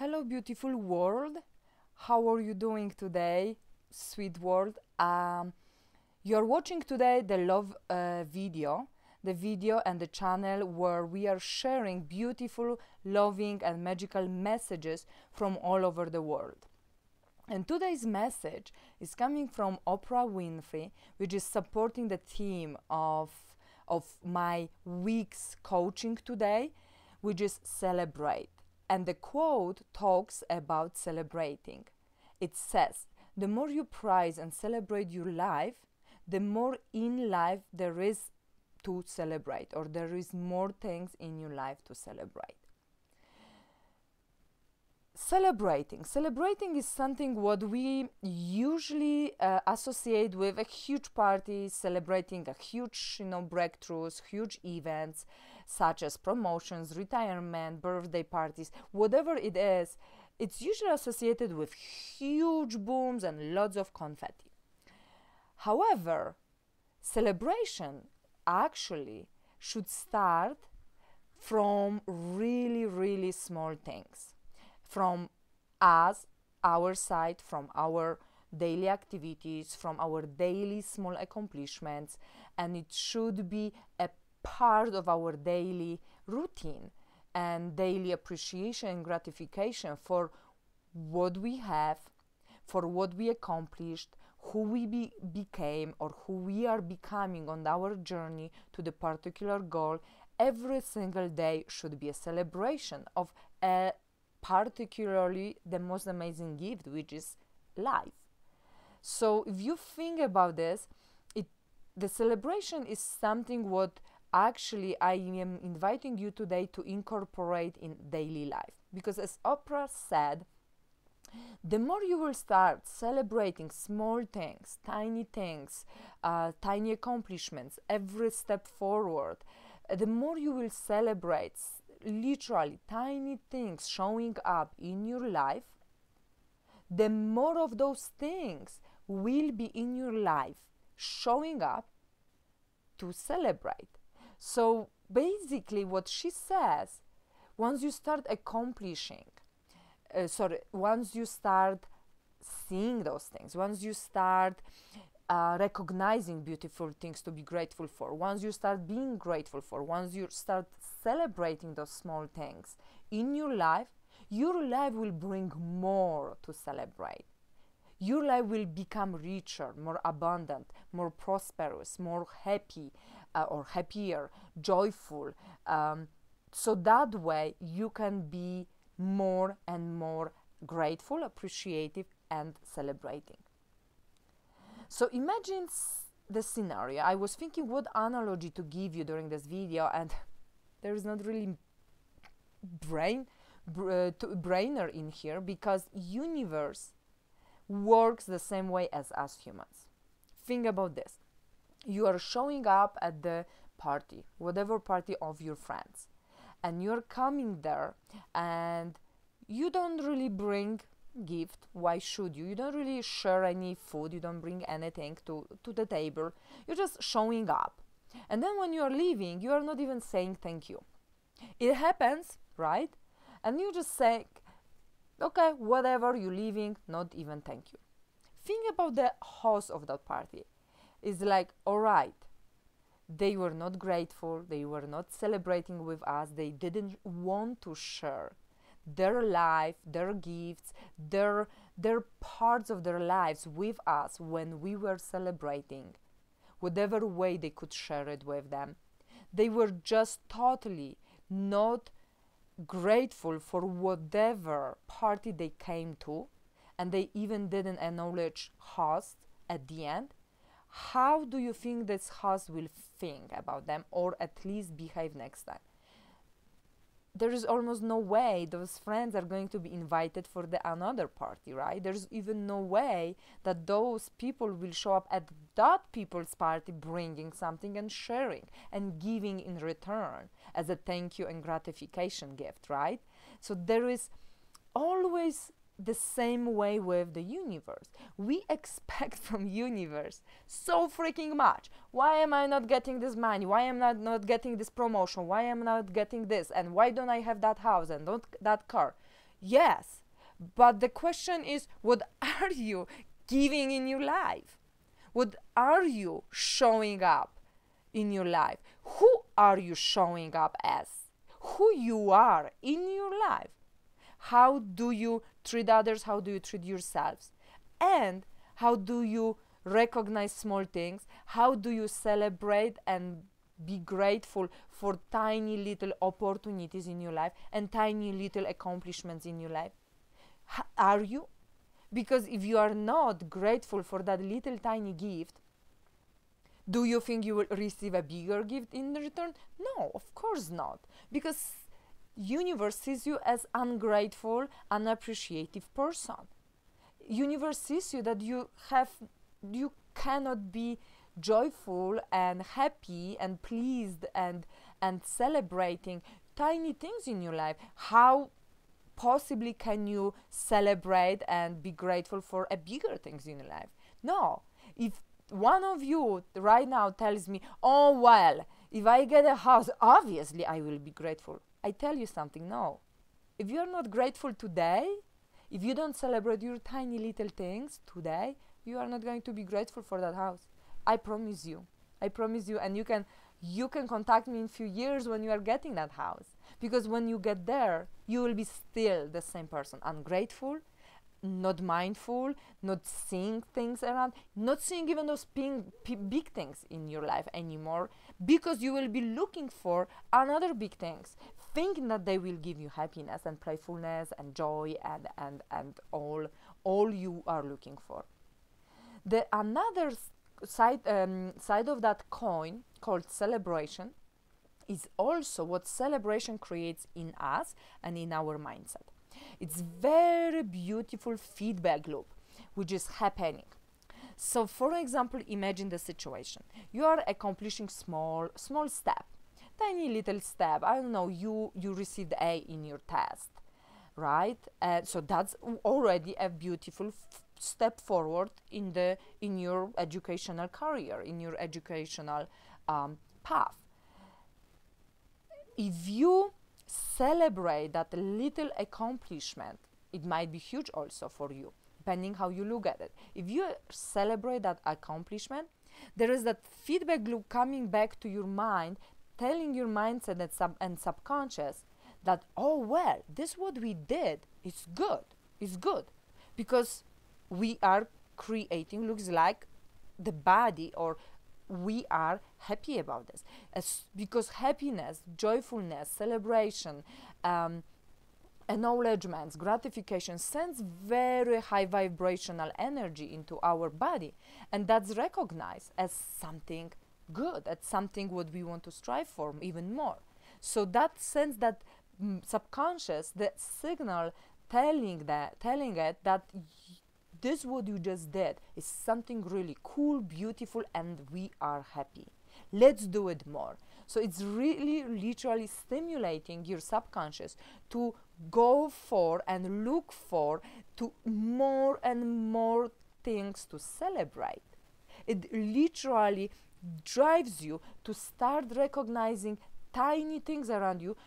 Hello, beautiful world. How are you doing today, sweet world? You're watching today the love video, the video and the channel where we are sharing beautiful, loving, and magical messages from all over the world. And today's message is coming from Oprah Winfrey, which is supporting the theme of my week's coaching today, which is celebrate. And the quote talks about celebrating. It says, the more you prize and celebrate your life, the more in life there is to celebrate, or there is more things in your life to celebrate. Celebrating is something what we usually associate with a huge party, celebrating a huge, breakthroughs, huge events, such as promotions, retirement, birthday parties, whatever it is. It's usually associated with huge booms and lots of confetti. However, celebration actually should start from really, really small things. From us, our side, from our daily activities, from our daily small accomplishments, and it should be a part of our daily routine and daily appreciation and gratification for what we have, for what we accomplished, who we became, or who we are becoming on our journey to the particular goal. Every single day should be a celebration of particularly the most amazing gift, which is life. So if you think about this, the celebration is something what actually I am inviting you today to incorporate in daily life. Because as Oprah said, the more you will start celebrating small things, tiny accomplishments, every step forward, the more you will celebrate literally tiny things showing up in your life, the more of those things will be in your life showing up to celebrate. So basically what she says, once you start once you start seeing those things, once you start recognizing beautiful things to be grateful for, once you start being grateful for, once you start celebrating those small things in your life will bring more to celebrate. Your life will become richer, more abundant, more prosperous, more happy or happier, joyful. So that way you can be more and more grateful, appreciative, and celebrating. So imagine the scenario. I was thinking what analogy to give you during this video, and there is not really brainer in here, because universe works the same way as us humans. Think about this. You are showing up at the party, whatever party of your friends, and you're coming there and you don't really bring gift. Why should you? You don't really share any food, you don't bring anything to the table. You're just showing up. And then when you are leaving, you are not even saying thank you. It happens, right? And you just say, okay, whatever, you're leaving, not even thank you. Think about the host of that party. It's like, all right, they were not grateful, they were not celebrating with us, they didn't want to share their life, their gifts, their parts of their lives with us when we were celebrating, whatever way they could share it with them. They were just totally not grateful for whatever party they came to, and they even didn't acknowledge host at the end. How do you think this host will think about them, or at least behave next time? There is almost no way those friends are going to be invited for another party, right? There's even no way that those people will show up at that people's party bringing something and sharing and giving in return as a thank you and gratification gift, right? So there is always the same way with the universe. We expect from universe so freaking much. Why am I not getting this money? Why am I not getting this promotion? Why am I not getting this? And why don't I have that house and not that car? Yes, but the question is, what are you giving in your life? What are you showing up in your life? Who are you showing up as? Who you are in your life? How do you treat others? How do you treat yourselves? And how do you recognize small things? How do you celebrate and be grateful for tiny little opportunities in your life and tiny little accomplishments in your life? Are you? Because if you are not grateful for that little tiny gift, do you think you will receive a bigger gift in return? No, of course not. Because universe sees you as ungrateful, unappreciative person. Universe sees you that you cannot be joyful and happy and pleased and celebrating tiny things in your life. How possibly can you celebrate and be grateful for a bigger things in your life? No. If one of you right now tells me, oh well, if I get a house, obviously I will be grateful, I tell you something, no. If you're not grateful today, if you don't celebrate your tiny little things today, you are not going to be grateful for that house. I promise you. I promise you. And you can contact me in a few years when you are getting that house. Because when you get there, you will be still the same person. Ungrateful, not mindful, not seeing things around, not seeing even those big things in your life anymore, because you will be looking for another big things, thinking that they will give you happiness and playfulness and joy and all you are looking for. The another side of that coin, called celebration, is also what celebration creates in us and in our mindset. It's very beautiful feedback loop which is happening. So for example, imagine the situation. You are accomplishing small step, tiny little step. I don't know, you received A in your test, right? So that's already a beautiful step forward in your educational career, in your educational path. If you celebrate that little accomplishment, it might be huge also for you, depending how you look at it. If you celebrate that accomplishment, there is that feedback loop coming back to your mind, telling your mindset and subconscious that, oh well, this what we did is good, because we are creating, looks like the body, or we are happy about this, because happiness, joyfulness, celebration, acknowledgements, gratification sends very high vibrational energy into our body, and that's recognized as something good, as something what we want to strive for even more. So that sends that subconscious the signal telling it that this what you just did is something really cool, beautiful, and we are happy. Let's do it more. So it's really literally stimulating your subconscious to go for and look for to more and more things to celebrate. It literally drives you to start recognizing tiny things around you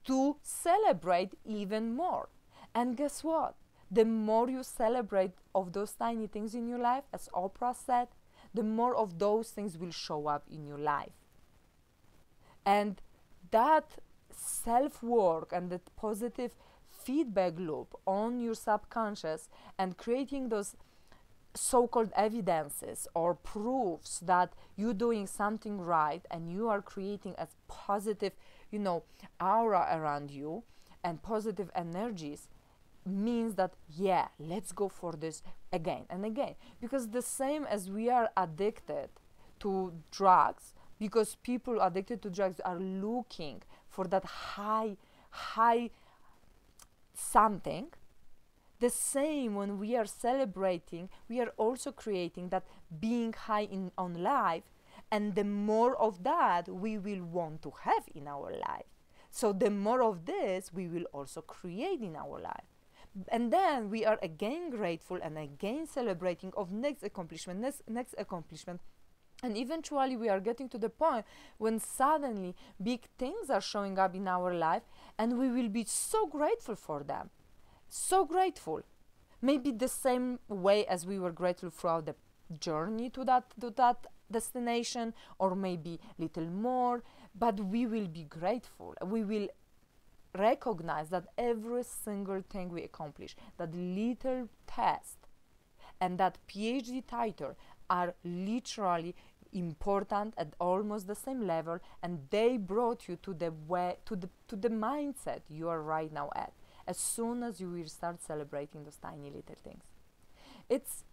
to celebrate even more. And guess what? The more you celebrate of those tiny things in your life, as Oprah said, the more of those things will show up in your life. And that self-work and that positive feedback loop on your subconscious and creating those so-called evidences or proofs that you're doing something right and you are creating a positive, aura around you and positive energies, means that, yeah, let's go for this again and again. Because the same as we are addicted to drugs, because people addicted to drugs are looking for that high something, the same when we are celebrating, we are also creating that being high on life, and the more of that we will want to have in our life. So the more of this we will also create in our life. And then we are again grateful and again celebrating of next accomplishment. And eventually we are getting to the point when suddenly big things are showing up in our life and we will be so grateful for them. so grateful. Maybe the same way as we were grateful throughout the journey to that destination, or maybe little more, but we will be grateful. We will recognize that every single thing we accomplish, that little test and that PhD title are literally important at almost the same level, and they brought you to the mindset you are right now at. As soon as you will start celebrating those tiny little things, it's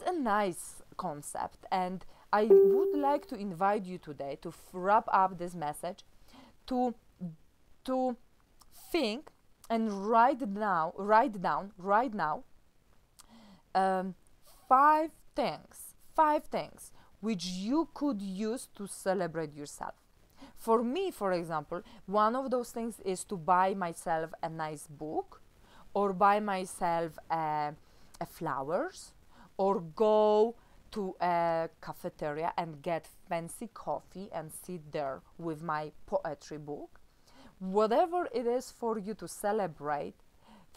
a nice concept, and I would like to invite you today to wrap up this message to think and write down right now five things which you could use to celebrate yourself. For me, for example, one of those things is to buy myself a nice book, or buy myself a flowers, or go to a cafeteria and get fancy coffee and sit there with my poetry book. Whatever it is for you to celebrate,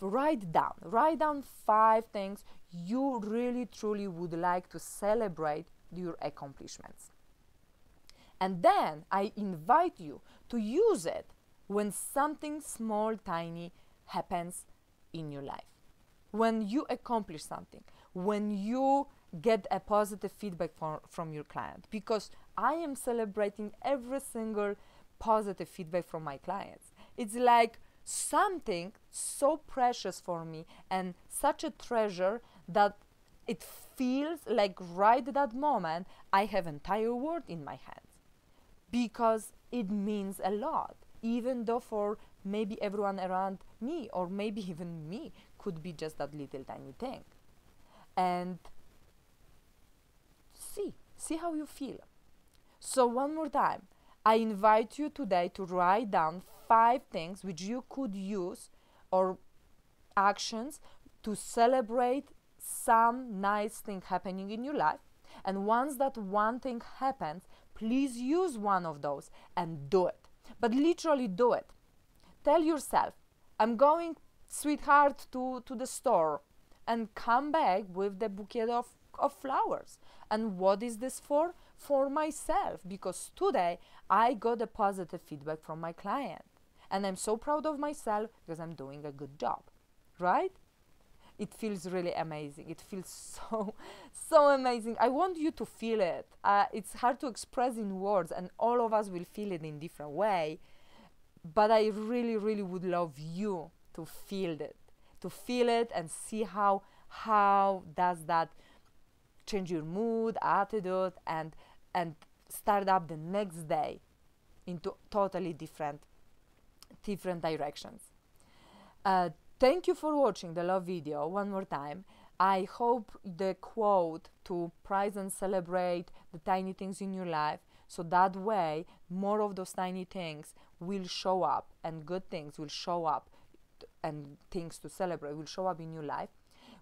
write down 5 things you really truly would like to celebrate your accomplishments. And then I invite you to use it when something small, tiny happens in your life. When you accomplish something, when you get a positive feedback from your client, because I am celebrating every single positive feedback from my clients. It's like something so precious for me and such a treasure that it feels like right at that moment I have entire world in my hands, because it means a lot, even though for maybe everyone around me, or maybe even me, could be just that little tiny thing. And see how you feel. So one more time, I invite you today to write down 5 things which you could use, or actions, to celebrate some nice thing happening in your life. And once that one thing happens, please use one of those and do it. But literally do it. Tell yourself, I'm going, sweetheart, to the store, and come back with the bouquet of flowers. And what is this for? For myself, because today I got a positive feedback from my client. And I'm so proud of myself because I'm doing a good job, right? It feels really amazing. It feels so amazing. I want you to feel it. It's hard to express in words, and all of us will feel it in different way. But I really, really would love you to feel it, and see how does that change your mood, attitude, and start up the next day into totally different directions. Thank you for watching the love video one more time. I hope the quote to prize and celebrate the tiny things in your life, so that way more of those tiny things will show up, and good things will show up, and things to celebrate will show up in your life,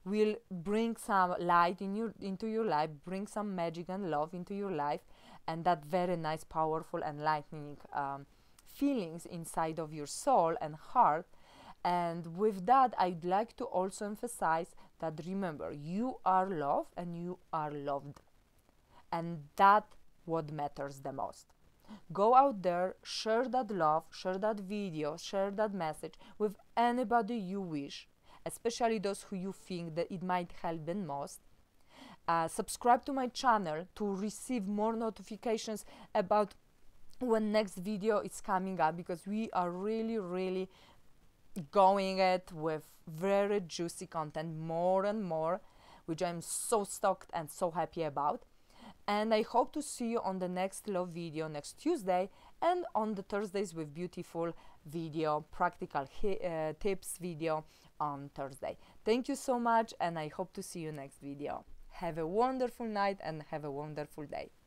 will bring some light into your life, bring some magic and love into your life, and that very nice, powerful, enlightening feelings inside of your soul and heart. And with that, I'd like to also emphasize that, remember, you are loved and you are loved. And that's what matters the most. Go out there, share that love, share that video, share that message with anybody you wish, especially those who you think that it might help the most. Subscribe to my channel to receive more notifications about when next video is coming up, because we are really, really going it with very juicy content, more and more, which I'm so stoked and so happy about. And I hope to see you on the next love video next Tuesday, and on the Thursdays with beautiful video, practical tips video on Thursday. Thank you so much, and I hope to see you next video. Have a wonderful night and have a wonderful day.